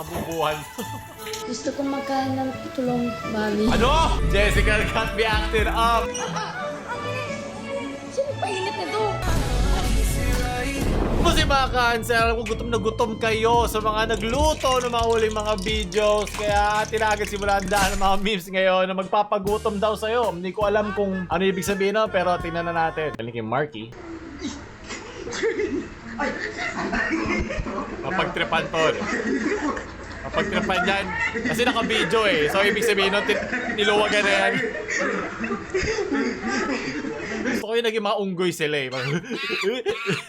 kabubuhan. Gusto kong magkain ng tulong, mami. Ano? Jessica got me acted up. Sino painit na to? Kasi mga cancel, kung gutom na gutom kayo sa mga nagluto ng mga huling mga videos. Kaya tinagan simulan ng mga memes ngayon na magpapagutom daw sa'yo. Hindi ko alam kung ano ibig sabihin na, pero tingnan na natin. Galing kay Marky. Mapagtripan to. Mapagtripan yan. Kasi naka-video eh. So ibig sabihin nun, niluwagan na yan. Gusto ko yung naging mga unggoy sila eh.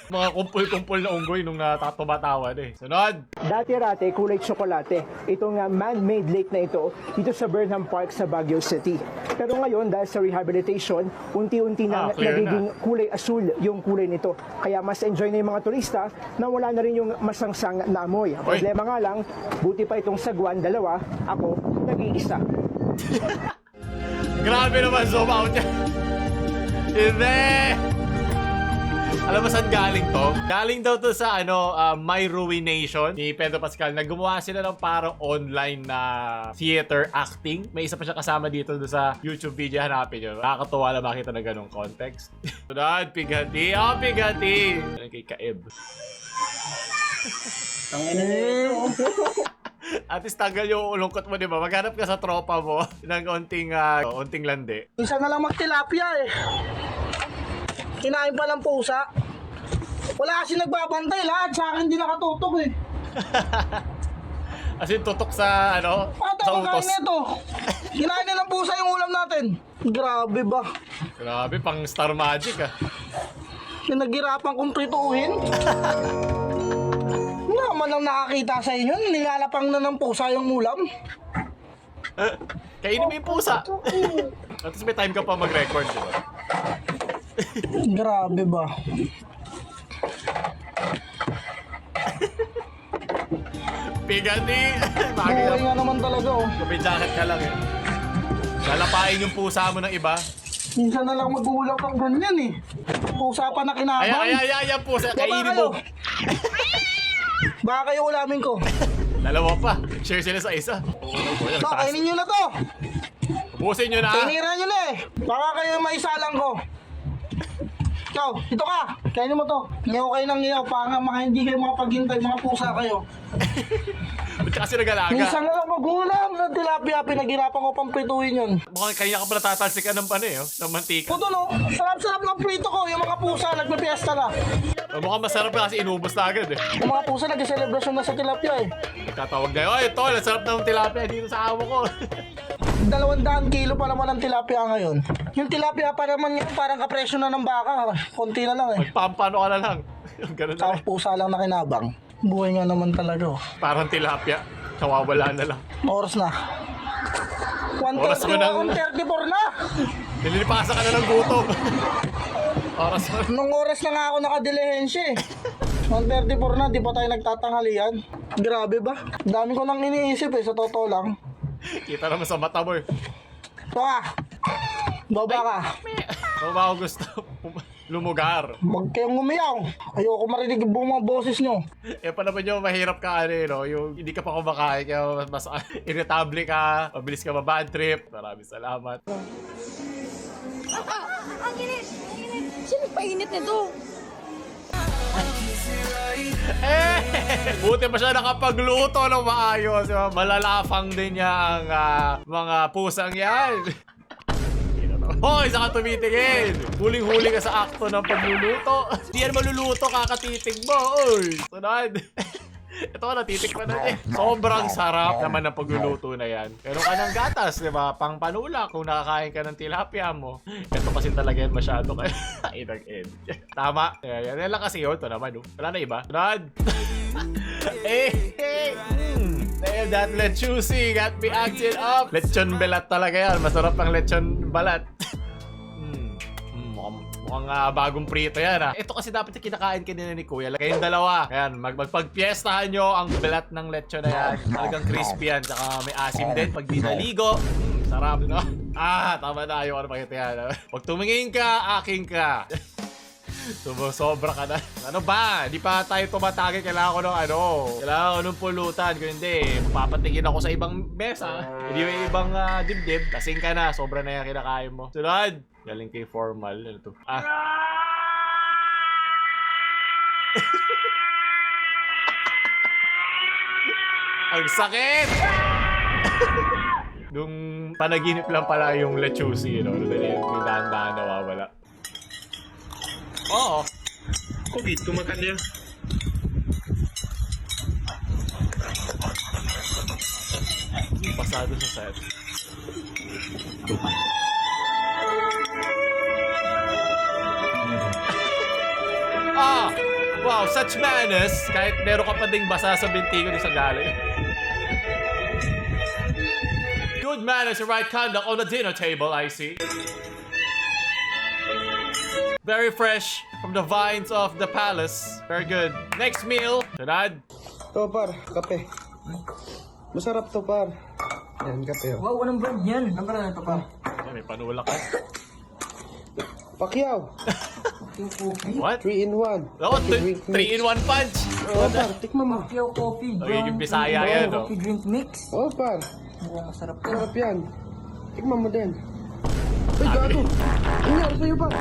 Mga kumpul-kumpul na unggoy nung natatumatawan eh. Sunod! Dati-rate, kulay tsokolate. Itong man-made lake na ito dito sa Burnham Park sa Baguio City. Pero ngayon, dahil sa rehabilitation, unti-unti na nagiging kulay asul yung kulay nito. Kaya mas enjoy na yung mga turista na wala na rin yung masangsang na amoy. Ang problema nga lang, buti pa itong sagwan, dalawa, ako, nag-iisa. Grabe naman, zoom out niya. Hindi! Alam mo saan galing to? Galing daw to sa My Ruination ni Pedro Pascal na gumawa sila ng parang online na theater acting. May isa pa siya kasama dito sa YouTube video. Hanapin nyo. Nakakatuwa lang makita na ganong context. Sunod, pigati. Oh, pigati! Kay Kaeb. At least tanggal yung ulungkot mo, di ba? Maghanap ka sa tropa mo ng onting landi. Isa na lang magtilapia eh. Kinain pa ng pusa. Wala kasi nagbabantay, lahat sa akin hindi nakatutok eh. As in, tutok sa, sa utos. Kinain nito. Kinain na ng pusa yung ulam natin. Grabe ba? Grabe, pang Star Magic ah. Yung naghirapan kong prituhin. Wala man lang nakakita sa inyo. Nilalapang na ng pusa yung ulam. Kainin mo yung pusa. At least may time ka pa mag-record, di ba? Grabe ba? Pigati! Buhay nga naman talaga oh. May jacket ka lang eh. Lalapain yung pusa mo ng iba. Minsan na lang magulang kang ganyan eh. Pusa pa na kinabang. Ay, pusa. Kainin mo. Baka kayo ulamin ko. Dalawa pa. Share sila sa isa. So, kainin nyo na to. Ubusin nyo na. Tinira nyo na eh. Baka kayo maisalang ko. Ikaw, dito ka. Kainin mo to. Ngayon kayo ng ngayon. Para hindi kayo makapaghintay. Mga pusa kayo. Ba't kasi nag-alaga? Minsan na lang magulang ng tilapia. Pinaghirapan ko pang prituhin yun. Mukhang kaya ka pala tatalsikan ng ng mantika. Puto no, sarap-sarap ng prito ko. Yung mga pusa nagpipiesta na. Mukhang masarap kasi inubos na agad eh. Yung mga pusa nag-celebration na sa tilapia eh. Tatawag na yun. Oy, tol, ang sarap ng tilapia dito sa amo ko. 200 kilo pa naman ang tilapia ngayon. Yung tilapia pa naman yun, parang kapresyo na ng baka. Konti na lang eh. Magpampano ka na lang. Ganun na Tapos pusa lang na kinabang. Buhay nga naman talaga oh. Parang tilapia. Kawawala na lang. Oras na. Oras mo nang- 1:34 na! Nililipasan ka na ng gutom. Oras mo. Nung oras na nga ako nakadilihensya eh. 1:34 na, di pa tayo nagtatanghalian. Grabe ba? Dami ko nang iniisip eh, sa totoo lang. Kita naman sa mata mo eh. Ito ka. Baba ka. Kung ba ako gusto lumugar. Huwag kayong umiyaw. Ayoko marinig yung mga boses nyo. Pa naman yung mahirap ka yung hindi ka pa kumakain, kaya mas irritable ka, mabilis ka mabad trip. Maraming salamat. Ang init! Ang init! Sino painit na to? Buti pa siya nakapagluto ng maayos. Malalafang din niya ang mga pusang yan. Hoy, isa ka tumitingin! Huling-huli ka sa akto ng pagluluto. Di yan maluluto, kakatitig mo. Oy, sunod. Ito ka, natitik pa na eh. Sobrang sarap naman ng pagluluto na yan. Pero ka ng gatas, di ba? Pang panula kung nakakain ka ng tilapia mo. Ito kasi talaga yan masyado kayo. Inag-end. Tama. Yan lang kasi yun. Ito naman, oh. Wala na iba. Sunod. Damn, that lechusi got me acted up. Lechon balat talaga yan. Masarap ang lechon balat. Mukhang bagong prito yan ah. Ito kasi dapat yung kinakain kanina ni Kuya. Kayong dalawa. Ayan, magpagpiestahan nyo ang balat ng lechon na yan. Talagang crispy yan. Saka may asim din pag binaligo. Sarap, no? Tama na. Ayaw ko na pakita yan. Pag tumingin ka, aking ka. Sobra ka na. Ano ba? Di pa tayo tumatagi. Kailangan ko ng ano. Kailangan ko ng pulutan. Kung hindi, papatingin ako sa ibang mesa. Hindi may ibang dibdib. Lasing ka na. Sobra na yung kinakain mo. Sunod. Galing kay formal. Ano to? Ang sakit! Nung panaginip lang pala yung lechusi, you know? Nung yung dahan-dahan nawawala. Oo. COVID, kumakan niya. Pasado sa set. Wow, such manners. Kahit meron ka pa ding basa sa binti ko sa galing. Good manners and right conduct on the dinner table, I see. Very fresh from the vines of the palace. Very good. Next meal. Sunod. To par, kape. Masarap to par. Yan, kape. Wow, anong brand yan? Anong brand ito pa? May panulak ka. Pakyaw. What? 3 in 1. Oh, 3-in-1 punch. Oh par, tikman mo. Pure coffee, Magiging Bisaya yan, no? coffee drink mix. Oh par, Mukhang masarap to. sarap yan. Tikman mo din. Ay, gago. Ano nangyari sa'yo par?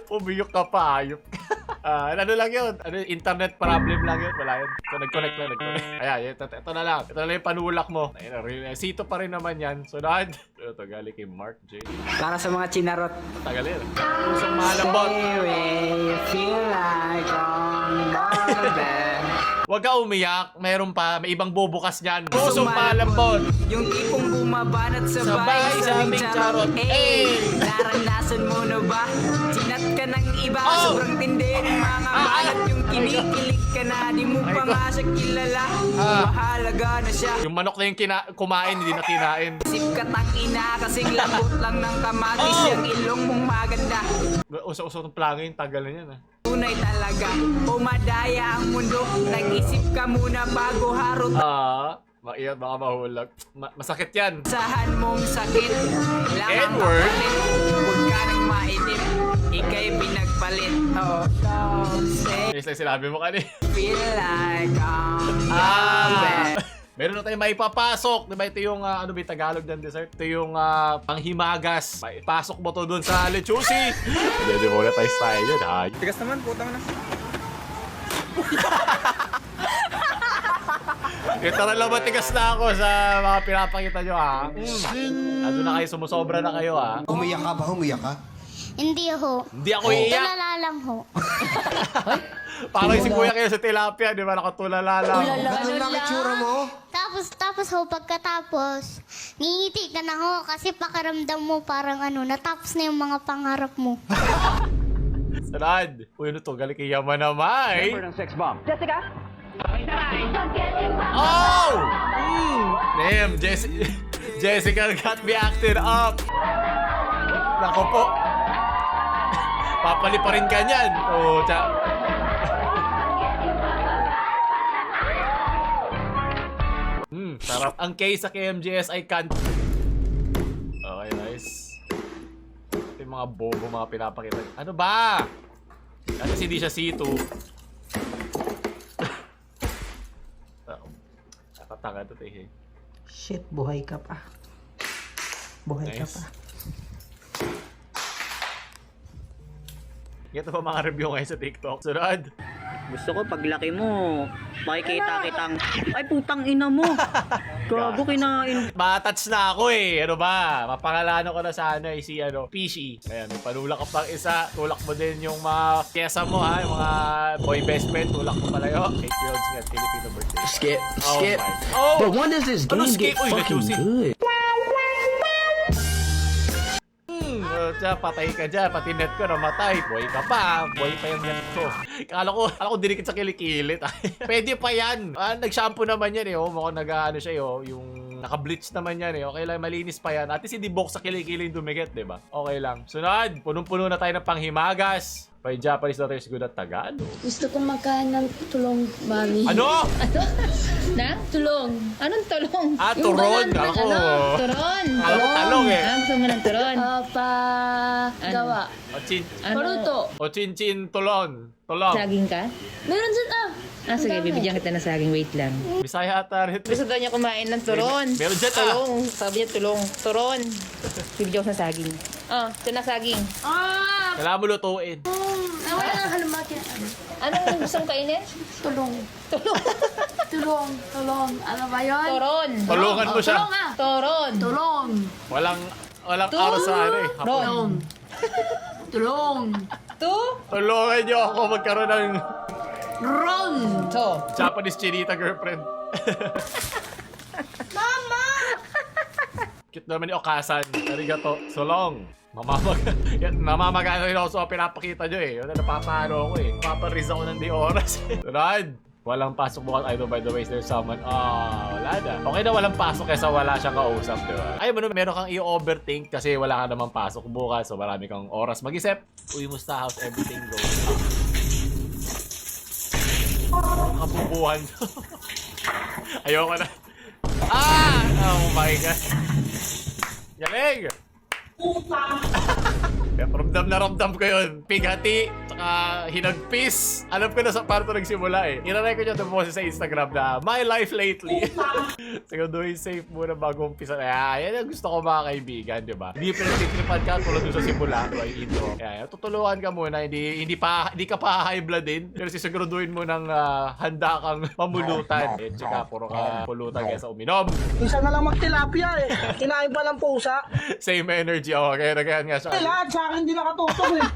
Pumiyok ka pa, ayop ka. Ano lang yun? Ano, internet problem lang yun? Wala yun. So, nag-connect lang, nag-connect. Ayan, ito na lang. Ito na lang yung panulak mo. Ayun, sito pa rin naman yan. Sunod. Ito, galing kay Mark J. Para sa mga chinarot. Tagal yun. Pusang malambot. You feel like on the bed. Huwag ka umiyak. Meron pa. May ibang bubukas niyan. Pusong malambot. Yung tipong bumabanat Sabay sabay sa sa aming aming charot. charot. Naranasan mo na ba? Chinat ka ng iba. Oh! Sobrang tindi ng mga banat. Yung kinikilig ka na. Di mo pa nga siya kilala. Mahalaga na siya. Yung manok na yung kumain, hindi na kinain. Sip ka ina kasing lambot lang ng kamatis. Oh! Yung ilong mong maganda. Uso-uso ng plangin. Tagal na yan, Tunay talaga. Pumadaya ang mundo. Nag-isip ka muna bago harot. Maiyat, baka mahulog. Masakit yan. Sahan mong sakit lang ang Edward? kapalit. Huwag ka nang mainip. Ika'y pinagpalit. Oh, don't say Yes, like sinabi mo kanina. feel like I'm bad. Meron na tayong maipapasok. Diba ito yung, ano ba yung Tagalog ng dessert? Ito yung panghimagas. Pasok mo to dun sa lechusi. Hindi mo na tayo style yun, ha? Tigas naman, putang na. Ito na lang matigas na ako sa mga pinapakita nyo, ha? Ano na kayo, sumusobra na kayo, ha? Umiyak ka ba? Umiyak ka? Hindi ho. Hindi ako iiyak. Tulala lang ho. Parang si Kuya kayo sa tilapia, di ba? Nakatulala lang. Ganun lang itsura mo? Tapos ho, pagkatapos, ngingiti ka na ho kasi pakaramdam mo parang natapos na yung mga pangarap mo. Sunod. Uy, ano to? Galing kay Yamanamay. Oh! Damn, Jessica got me acted up. Nako po. Papali pa rin ganyan. Oh, sarap. Ang case sa KMJS ay Okay, nice. Ito yung mga bobo, mga pinapakita. Ano ba? Kasi hindi siya C2. Nakatanga ito, eh. Shit, buhay ka pa. Buhay ka Nice. pa. Ito pa mga review ngayon sa TikTok. Sunod. Gusto ko paglaki mo, makikita kitang, ay putang ina mo. Gago kinain. Matouch na ako eh. Ano ba? Mapangalanan ko na sana si Pishi. Ayan, may panulak ka pang isa. Tulak mo din yung mga pyesa mo, ha? Yung mga boy best friend. Tulak mo pala yun. 8 year olds nga. Filipino birthday. Skip, Oh skip. my. Oh! But when does this Ano game skip? get Uy, fucking Lechusi. good? Patay ka dyan. Pati net ko namatay. Boy ka pa. Boy pa yung net ko. Kala ko dinikit sa kilikili. Pwede pa yan. Nag-shampoo naman yan eh. Mukhang nag-ano siya yung naka-bleach naman yan eh. Okay lang, malinis pa yan. At least hindi box sa kilikili yung dumikit, diba? Okay lang. Sunod. Punong-puno na tayo ng panghimagas. My Japanese daughter is good at Tagalog. Gusto kong magkain ng tulong, mami. Ano? Na? Tulong. Anong tulong? Ah, Yung turon. banan- Ako. Turon. Alam ko talong eh. Gusto mo ng turon? Gawa. Paluto. O chin-chin tulon. Tulong. Saging ka? Meron dyan sige, dami. bibigyan kita ng saging. Wait lang. Bisaya ata rin. Gusto daw niya kumain ng turon. Meron dyan Tulong. Sabi niya tulong. Turon. Bibigyan ko sa saging. Ito na saging. Kailangan mo lutuin. Wala nang halumakin. Anong gusto mong kainin? Tulong. Tulong. Ano ba yun? Turon. Tulungan mo siya. Turon. Tulong. Walang araw sa ano eh. Hapon. Tulong. Tulungan niyo ako magkaroon ng Ron. Japanese chinita girlfriend. Mama! Cute naman ni Okasan. Arigato. Solong. Namamagano rin ako sa pinapakita nyo eh. Yun na napapano ako eh. Papariz ako ng di oras. Rod! Walang pasok bukas. I know by the way, is there someone? Wala na. Okay na walang pasok kaysa wala siyang kausap, di ba? Ay, meron kang i-overthink kasi wala ka naman pasok bukas. So marami kang oras mag-isip. Uy, musta? How's everything going? Kabubuhan. Ayoko na. Oh my God. Galing! Ramdam ko yun. Pighati, tsaka hinagpis. Alam ko na sa parto nagsimula eh. Iraray ko niya ito po sa Instagram na My Life Lately. Siguraduhin safe muna bago umpisa. Yan ang gusto ko mga kaibigan, di ba? Hindi pinagtitripan ka tulad doon sa simula. Diba, yung intro. Tutulungan ka muna. Hindi ka pa high blood din. Pero siguraduhin mo ng handa kang pamulutan. Tsaka puro ka pulutan kaysa uminom. Isa na lang magtilapia eh. Kinain pa ng pusa. Same energy. Kaya nagayan nga siya. Lahat sa akin di nakatutok eh.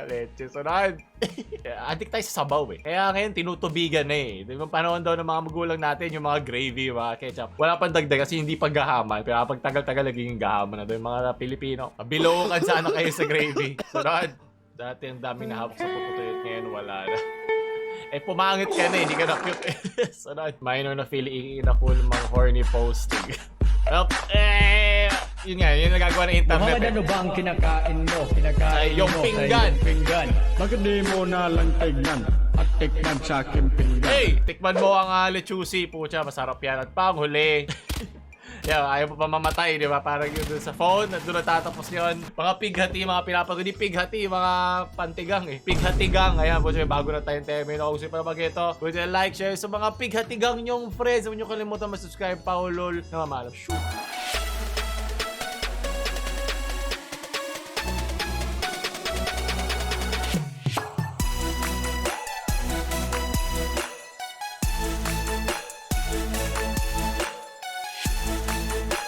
Leche. So, adik tayo sa sabaw eh. Kaya ngayon, tinutubigan na eh. Diba, panahon daw ng mga magulang natin, yung mga gravy, mga ketchup. Wala pang dagdag kasi hindi pag gahaman. Pero pag tagal-tagal, naging gahaman na doon yung mga Pilipino. Bilokan sana kayo sa gravy. So, dati ang daming nahap sa puputuyot. Ngayon, wala na. Pumangit ka na, hindi ka na cute eh. So, minor na feeling na full mga horny posting. Yun nga, yun nagagawa ng internet. Muhammad, ano ba ang kinakain mo? Kinakain yung mo pinggan. Sa pinggan. Bakit di mo na lang tignan at tikman sa aking pinggan? Hey, tikman mo ang lechusi. Pucha, masarap yan. At panghuli. Ayaw mo pa mamatay, di ba? Parang yun dun sa phone, at doon natatapos yun. Mga pighati, mga pinapag... Hindi pighati, mga pantigang eh. Pighatigang. Ayan, po siya, bago na tayong termino. Kung siya pa mag ito, pwede like, share sa mga pighatigang nyong friends. Huwag nyo kalimutan mag-subscribe, Paulol. Namamalap. Shoot!